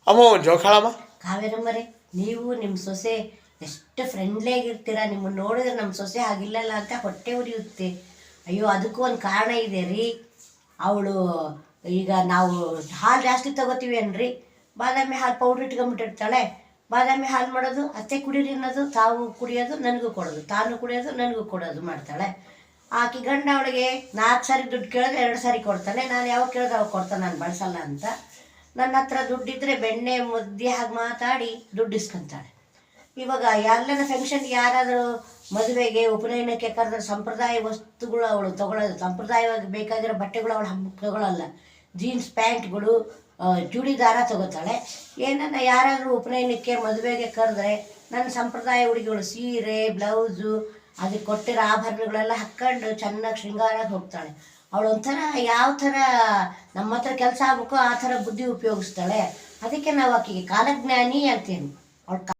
ಅಮ್ಮ ಒಂದು ಜೋಕಾಳಮ್ಮ. ಕಾವೇರಮ್ಮರೇ, ನೀವು ನಿಮ್ಮ ಸೊಸೆ ಎಷ್ಟು ಫ್ರೆಂಡ್ಲಿಯಾಗಿರ್ತೀರ. ನಿಮ್ಮನ್ನು ನೋಡಿದ್ರೆ ನಮ್ಮ ಸೊಸೆ ಆಗಿಲ್ಲಲ್ಲ ಅಂತ ಹೊಟ್ಟೆ ಉರಿಯುತ್ತೆ. ಅಯ್ಯೋ, ಅದಕ್ಕೂ ಒಂದು ಕಾರಣ ಇದೆ ರೀ. ಅವಳು ಈಗ ನಾವು ಹಾಲು ಜಾಸ್ತಿ ತಗೋತೀವಿ ಅನ್ರಿ, ಬಾದಾಮಿ ಹಾಲು ಪೌಡ್ರ್ ಇಟ್ಕೊಂಬಿಟ್ಟಿರ್ತಾಳೆ. ಬಾದಾಮಿ ಹಾಲು ಮಾಡೋದು, ಅತ್ತೆ ಕುಡೀರಿ ಅನ್ನೋದು, ತಾವು ಕುಡಿಯೋದು, ನನಗೂ ಕೊಡೋದು, ತಾನು ಕುಡಿಯೋದು, ನನಗೂ ಕೊಡೋದು ಮಾಡ್ತಾಳೆ. ಆಕೆ ಗಂಡ ಅವಳಿಗೆ 4 ಸಾರಿ ದುಡ್ಡು ಕೇಳಿದ್ರೆ 2 ಸಾರಿ ಕೊಡ್ತಾನೆ. ನಾನು ಯಾವಾಗ ಕೇಳಿದ್ರೆ ಅವಾಗ ಕೊಡ್ತಾನೆ, ನಾನು ಬಳಸಲ್ಲ ಅಂತ. ನನ್ನ ಹತ್ರ ದುಡ್ಡಿದ್ರೆ ಬೆಣ್ಣೆ ಮುದ್ದೆ ಹಾಗೆ ಮಾತಾಡಿ ದುಡ್ಡು ಇಸ್ಕೊಂತಾಳೆ. ಇವಾಗ ಎಲ್ಲನ ಫಂಕ್ಷನ್ಗೆ ಯಾರಾದರೂ ಮದುವೆಗೆ ಉಪನಯನಕ್ಕೆ ಕರೆದ್ರೆ ಸಂಪ್ರದಾಯ ವಸ್ತುಗಳು ಅವಳು ತೊಗೊಳ್ಳೋದು. ಸಂಪ್ರದಾಯವಾಗಿ ಬೇಕಾಗಿರೋ ಬಟ್ಟೆಗಳು ಅವಳು ಹಬ್ಬಕ್ಕೆ ತೊಗೊಳ್ಳಲ್ಲ. ಜೀನ್ಸ್ ಪ್ಯಾಂಟ್ಗಳು, ಚೂಡಿದಾರ ತೊಗೋತಾಳೆ. ಏನನ್ನ ಯಾರಾದರೂ ಉಪನಯನಕ್ಕೆ ಮದುವೆಗೆ ಕರೆದ್ರೆ ನನ್ನ ಸಂಪ್ರದಾಯ ಉಡುಗೆಗಳು, ಸೀರೆ, ಬ್ಲೌಸು, ಅದಕ್ಕೆ ಕೊಟ್ಟಿರೋ ಆಭರಣಗಳೆಲ್ಲ ಹಾಕ್ಕೊಂಡು ಚೆನ್ನಾಗಿ ಶೃಂಗಾರಾಗಿ ಹೋಗ್ತಾಳೆ. ಅವಳು ಒಂಥರ ಯಾವ ಥರ ನಮ್ಮ ಹತ್ರ ಕೆಲಸ ಆಗಬೇಕೋ ಆ ಥರ ಬುದ್ಧಿ ಉಪಯೋಗಿಸ್ತಾಳೆ. ಅದಕ್ಕೆ ನಾವು ಆಕೆಗೆ ಕಾಲಜ್ಞಾನಿ ಅಂತೇನು. ಅವಳು